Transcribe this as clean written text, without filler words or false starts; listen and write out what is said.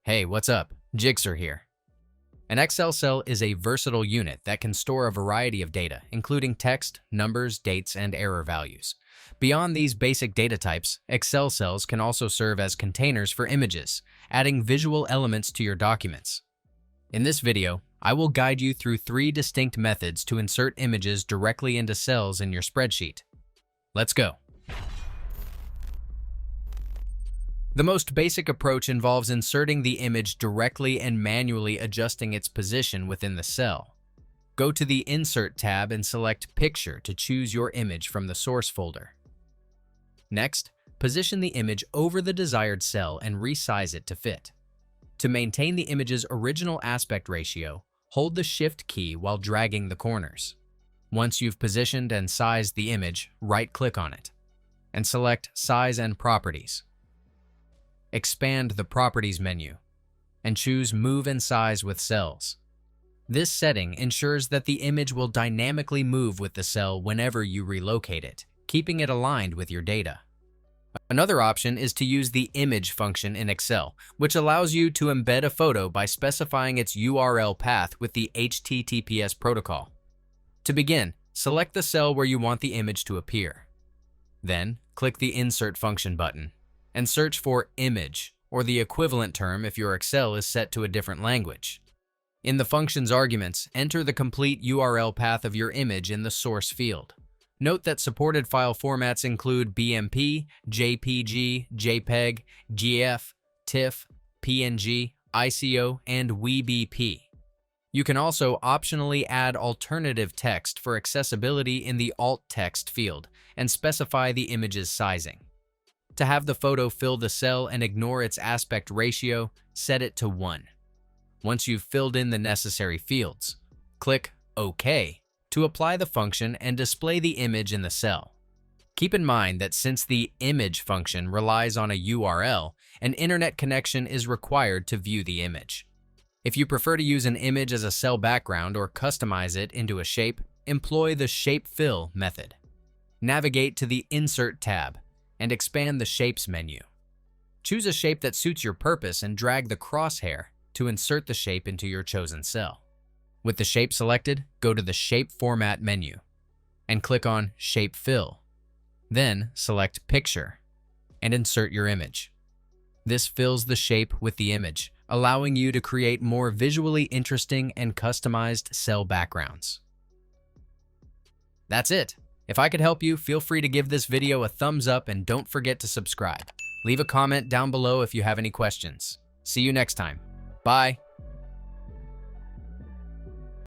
Hey, what's up? Jigxor here. An Excel cell is a versatile unit that can store a variety of data, including text, numbers, dates, and error values. Beyond these basic data types, Excel cells can also serve as containers for images, adding visual elements to your documents. In this video, I will guide you through 3 distinct methods to insert images directly into cells in your spreadsheet. Let's go. The most basic approach involves inserting the image directly and manually adjusting its position within the cell. Go to the Insert tab and select Picture to choose your image from the source folder. Next, position the image over the desired cell and resize it to fit. To maintain the image's original aspect ratio, hold the Shift key while dragging the corners. Once you've positioned and sized the image, right-click on it and select Size and Properties. Expand the Properties menu and choose Move and Size with Cells. This setting ensures that the image will dynamically move with the cell whenever you relocate it, keeping it aligned with your data. Another option is to use the Image function in Excel, which allows you to embed a photo by specifying its URL path with the HTTPS protocol. To begin, select the cell where you want the image to appear. Then, click the Insert function button and search for Image, or the equivalent term if your Excel is set to a different language. In the function's arguments, enter the complete URL path of your image in the source field. Note that supported file formats include BMP, JPG, JPEG, GIF, TIFF, PNG, ICO, and WebP. You can also optionally add alternative text for accessibility in the Alt Text field and specify the image's sizing. To have the photo fill the cell and ignore its aspect ratio, set it to 1. Once you've filled in the necessary fields, click OK to apply the function and display the image in the cell. Keep in mind that since the Image function relies on a URL, an internet connection is required to view the image. If you prefer to use an image as a cell background or customize it into a shape, employ the Shape Fill method. Navigate to the Insert tab and expand the Shapes menu. Choose a shape that suits your purpose and drag the crosshair to insert the shape into your chosen cell. With the shape selected, go to the Shape Format menu and click on Shape Fill. Then select Picture and insert your image. This fills the shape with the image, allowing you to create more visually interesting and customized cell backgrounds. That's it. If I could help you, feel free to give this video a thumbs up and don't forget to subscribe. Leave a comment down below if you have any questions. See you next time. Bye.